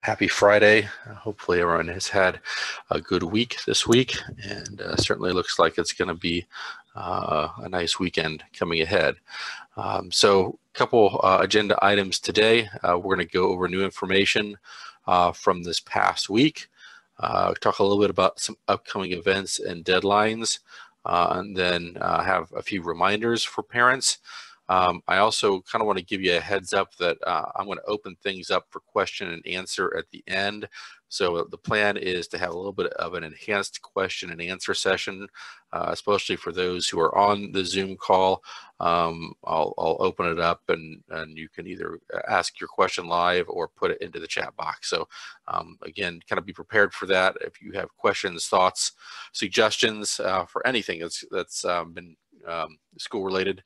Happy Friday. Hopefully everyone has had a good week this week, and certainly looks like it's going to be a nice weekend coming ahead. So a couple agenda items today. We're going to go over new information from this past week, talk a little bit about some upcoming events and deadlines, and then have a few reminders for parents. I also kind of want to give you a heads up that I'm going to open things up for question and answer at the end. So the plan is to have a little bit of an enhanced question and answer session, especially for those who are on the Zoom call. I'll open it up and you can either ask your question live or put it into the chat box. So again, kind of be prepared for that. If you have questions, thoughts, suggestions for anything that's been school related,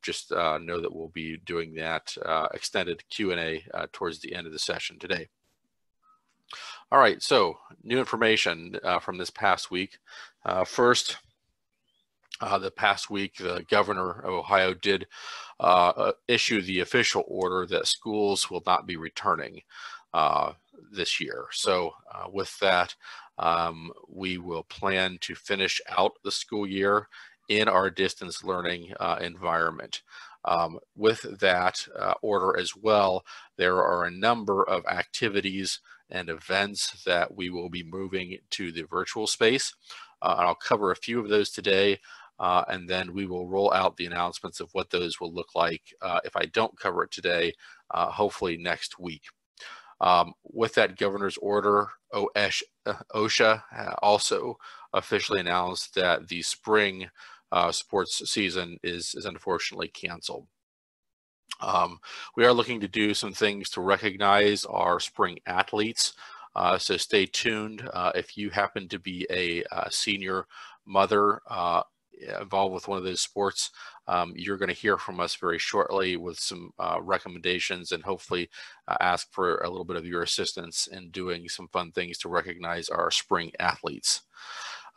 just know that we'll be doing that extended Q&A towards the end of the session today. All right, so new information from this past week. First, the past week, the governor of Ohio did issue the official order that schools will not be returning this year. So with that, we will plan to finish out the school year in our distance learning environment. With that order as well, there are a number of activities and events that we will be moving to the virtual space. And I'll cover a few of those today, and then we will roll out the announcements of what those will look like if I don't cover it today, hopefully next week. With that governor's order, OSHA also officially announced that the spring sports season is unfortunately canceled. We are looking to do some things to recognize our spring athletes, so stay tuned. If you happen to be a senior mother involved with one of those sports, you're going to hear from us very shortly with some recommendations, and hopefully ask for a little bit of your assistance in doing some fun things to recognize our spring athletes.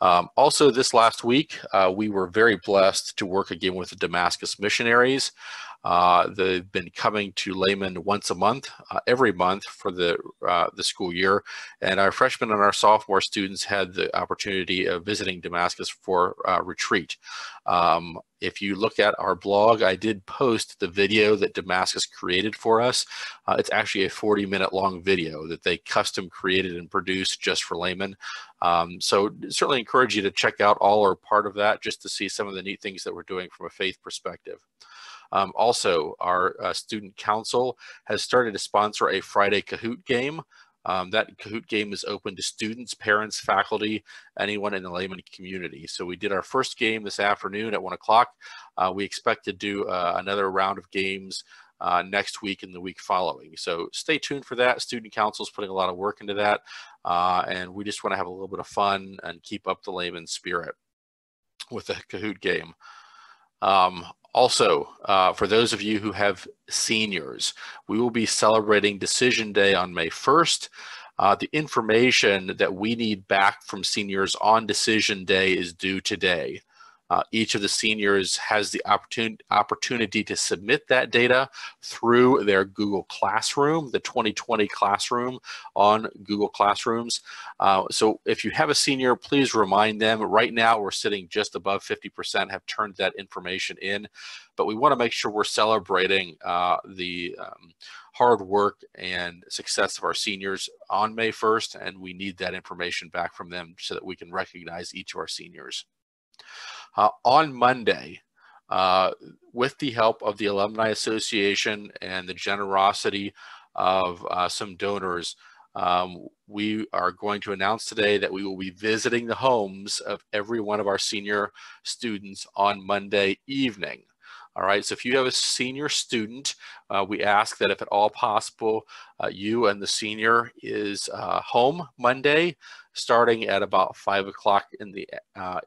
Also this last week, we were very blessed to work again with the Damascus missionaries. They've been coming to Lehman once a month, every month for the school year, and our freshmen and our sophomore students had the opportunity of visiting Damascus for retreat. If you look at our blog, I did post the video that Damascus created for us. It's actually a 40-minute long video that they custom created and produced just for Lehman. So certainly encourage you to check out all or part of that just to see some of the neat things that we're doing from a faith perspective. Also, our student council has started to sponsor a Friday Kahoot game. That Kahoot game is open to students, parents, faculty, anyone in the Lehman community. So we did our first game this afternoon at 1 o'clock. We expect to do another round of games next week and the week following. So stay tuned for that. Student council is putting a lot of work into that. And we just want to have a little bit of fun and keep up the Lehman spirit with the Kahoot game. Also, for those of you who have seniors, we will be celebrating Decision Day on May 1st. The information that we need back from seniors on Decision Day is due today. Each of the seniors has the opportunity to submit that data through their Google Classroom, the 2020 Classroom on Google Classrooms. So if you have a senior, please remind them. Right now, we're sitting just above 50% have turned that information in, but we want to make sure we're celebrating the hard work and success of our seniors on May 1st, and we need that information back from them so that we can recognize each of our seniors. On Monday, with the help of the Alumni Association and the generosity of some donors, we are going to announce today that we will be visiting the homes of every one of our senior students on Monday evening. All right, so if you have a senior student, we ask that if at all possible, you and the senior is home Monday, starting at about 5 o'clock in the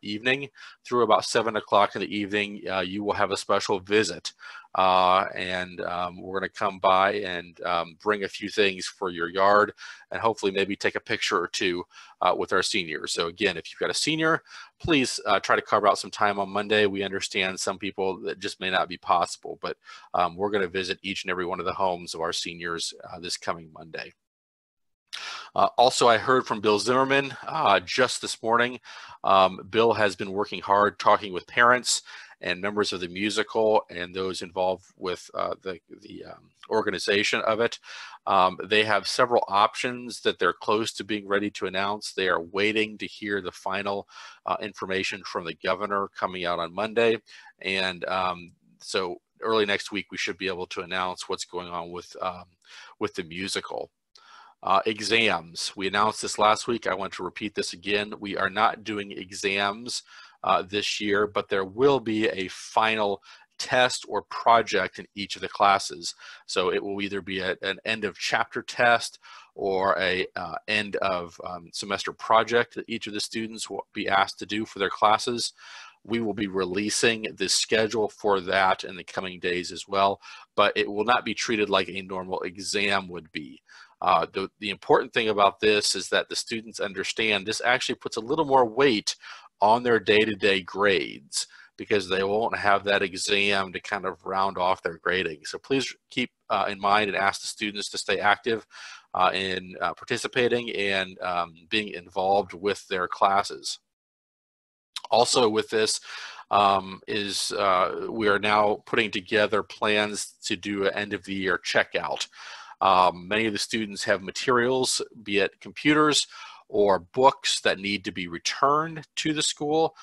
evening through about 7 o'clock in the evening. You will have a special visit, and we're going to come by and bring a few things for your yard, and hopefully maybe take a picture or two with our seniors. So again, if you've got a senior, please try to carve out some time on Monday. We understand some people that just may not be possible, but we're going to visit each and every one of the homes of our seniors this coming Monday. Also, I heard from Bill Zimmerman just this morning. Bill has been working hard talking with parents and members of the musical and those involved with the organization of it. They have several options that they're close to being ready to announce. They are waiting to hear the final information from the governor coming out on Monday. And so early next week, we should be able to announce what's going on with the musical. Exams. We announced this last week. I want to repeat this again. We are not doing exams this year, but there will be a final test or project in each of the classes. So it will either be an end of chapter test or a end of semester project that each of the students will be asked to do for their classes. We will be releasing the schedule for that in the coming days as well, but it will not be treated like a normal exam would be. The important thing about this is that the students understand this actually puts a little more weight on their day-to-day grades because they won't have that exam to kind of round off their grading. So please keep in mind and ask the students to stay active in participating and being involved with their classes. Also with this we are now putting together plans to do an end of the year checkout. Many of the students have materials, be it computers or books that need to be returned to the school.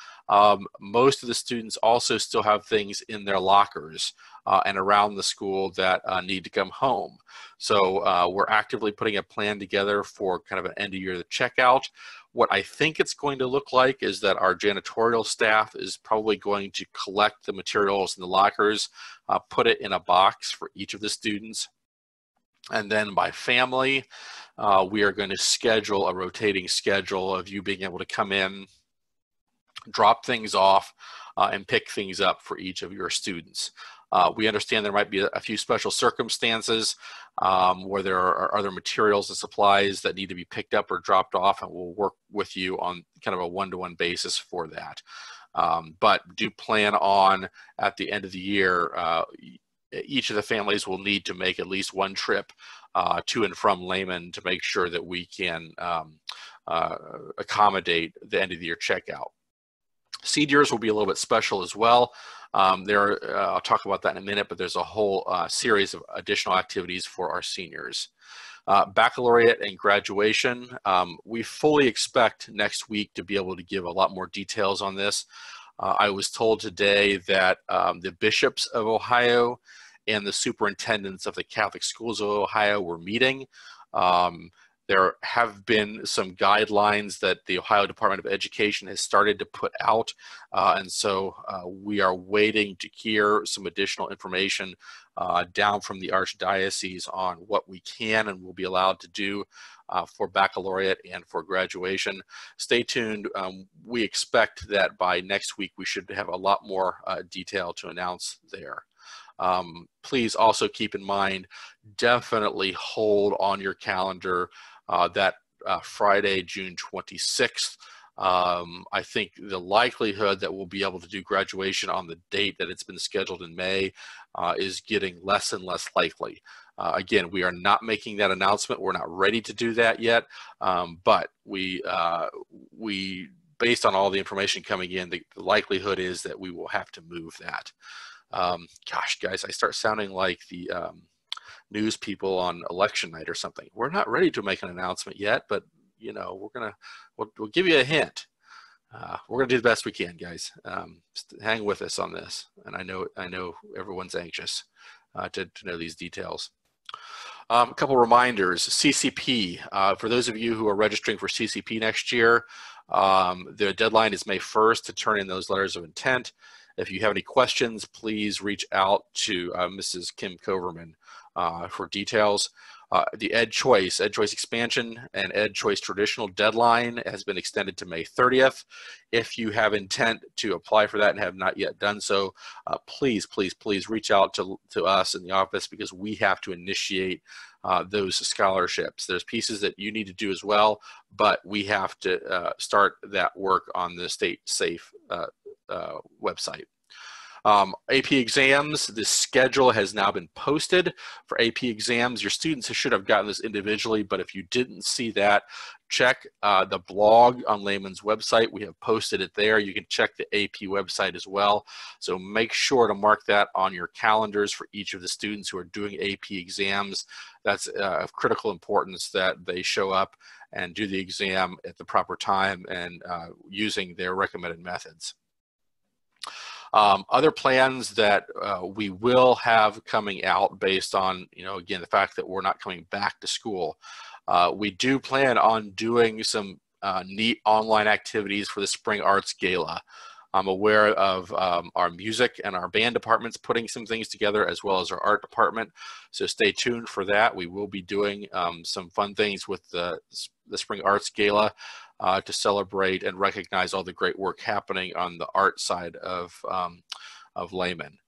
Most of the students also still have things in their lockers and around the school that need to come home. So we're actively putting a plan together for kind of an end of year checkout. What I think it's going to look like is that our janitorial staff is probably going to collect the materials in the lockers, put it in a box for each of the students. And then by family, we are going to schedule a rotating schedule of you being able to come in, drop things off, and pick things up for each of your students. We understand there might be a few special circumstances where there are other materials and supplies that need to be picked up or dropped off, and we'll work with you on kind of a one-to-one basis for that. But do plan on, at the end of the year, each of the families will need to make at least one trip to and from Lehman to make sure that we can accommodate the end of the year checkout. Seniors will be a little bit special as well. I'll talk about that in a minute, but there's a whole series of additional activities for our seniors. Baccalaureate and graduation, we fully expect next week to be able to give a lot more details on this. I was told today that the bishops of Ohio and the superintendents of the Catholic schools of Ohio were meeting. There have been some guidelines that the Ohio Department of Education has started to put out, and so we are waiting to hear some additional information down from the Archdiocese on what we can and will be allowed to do for baccalaureate and for graduation. Stay tuned. We expect that by next week we should have a lot more detail to announce there. Please also keep in mind, definitely hold on your calendar that Friday, June 26th. I think the likelihood that we'll be able to do graduation on the date that it's been scheduled in May is getting less and less likely. Again, we are not making that announcement. We're not ready to do that yet, but we based on all the information coming in, the likelihood is that we will have to move that. Gosh, guys, I start sounding like the news people on election night or something. We're not ready to make an announcement yet, but you know, we'll give you a hint. We're gonna do the best we can, guys. Hang with us on this, and I know everyone's anxious to know these details. A couple reminders. CCP, for those of you who are registering for CCP next year, the deadline is May 1st to turn in those letters of intent. If you have any questions, please reach out to Mrs. Kim Coverman for details. The Ed Choice Expansion and Ed Choice Traditional deadline has been extended to May 30th. If you have intent to apply for that and have not yet done so, please reach out to us in the office, because we have to initiate those scholarships. There's pieces that you need to do as well, but we have to start that work on the State Safe website. AP exams, the schedule has now been posted for AP exams. Your students should have gotten this individually, but if you didn't see that, check the blog on Lehman's website. We have posted it there. You can check the AP website as well. So make sure to mark that on your calendars for each of the students who are doing AP exams. That's of critical importance that they show up and do the exam at the proper time and using their recommended methods. Other plans that we will have coming out based on, again, the fact that we're not coming back to school. We do plan on doing some neat online activities for the Spring Arts Gala. I'm aware of our music and our band departments putting some things together, as well as our art department. So stay tuned for that. We will be doing some fun things with the Spring Arts Gala to celebrate and recognize all the great work happening on the art side of Lehman.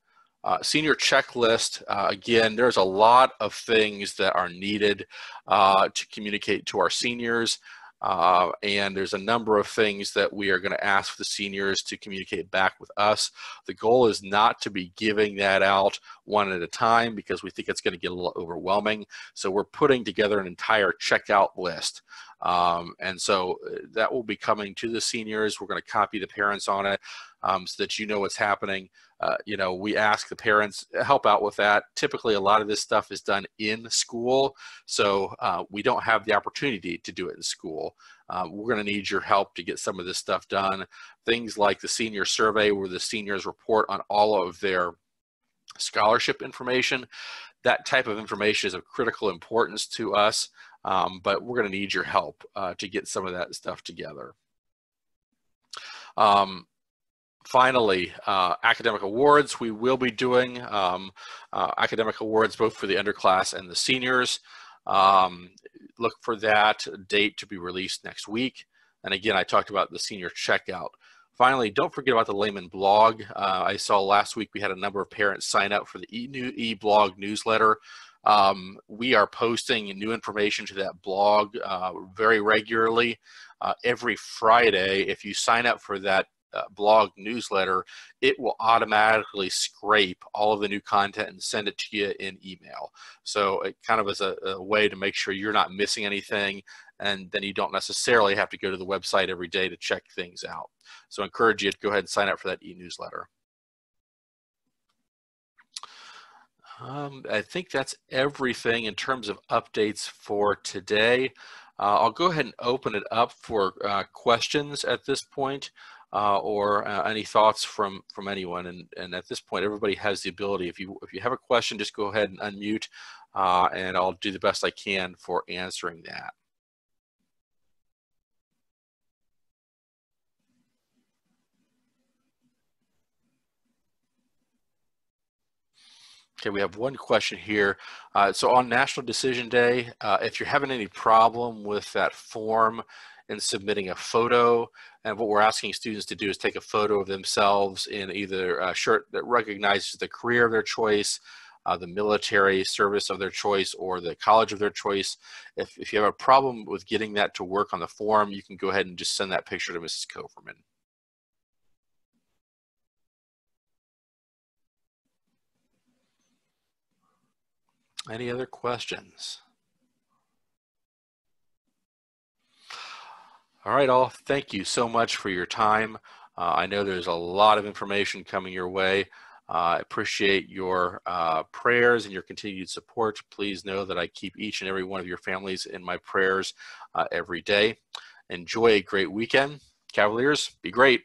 Senior checklist, again, there's a lot of things that are needed to communicate to our seniors. And there's a number of things that we are going to ask the seniors to communicate back with us. The goal is not to be giving that out one at a time because we think it's going to get a little overwhelming. So we're putting together an entire checkout list. And so that will be coming to the seniors. We're going to copy the parents on it so that you know what's happening. We ask the parents help out with that. Typically, a lot of this stuff is done in school, so we don't have the opportunity to do it in school. We're going to need your help to get some of this stuff done. Things like the senior survey, where the seniors report on all of their scholarship information. That type of information is of critical importance to us, but we're going to need your help to get some of that stuff together. Finally, academic awards. We will be doing academic awards both for the underclass and the seniors. Look for that date to be released next week. And again, I talked about the senior checkout. Finally, don't forget about the Lehman blog. I saw last week we had a number of parents sign up for the e-blog newsletter. We are posting new information to that blog very regularly. Every Friday, if you sign up for that blog newsletter, it will automatically scrape all of the new content and send it to you in email. So it kind of is a way to make sure you're not missing anything, and then you don't necessarily have to go to the website every day to check things out. So I encourage you to go ahead and sign up for that e-newsletter. I think that's everything in terms of updates for today. I'll go ahead and open it up for questions at this point. Or any thoughts from anyone, and at this point everybody has the ability, if you have a question, just go ahead and unmute and I'll do the best I can for answering that. Okay, we have one question here. So on National Decision Day, if you're having any problem with that form and submitting a photo, and what we're asking students to do is take a photo of themselves in either a shirt that recognizes the career of their choice, the military service of their choice, or the college of their choice. If you have a problem with getting that to work on the form, you can go ahead and just send that picture to Mrs. Coverman. Any other questions? All right, all, thank you so much for your time. I know there's a lot of information coming your way. I appreciate your prayers and your continued support. Please know that I keep each and every one of your families in my prayers every day. Enjoy a great weekend. Cavaliers, be great.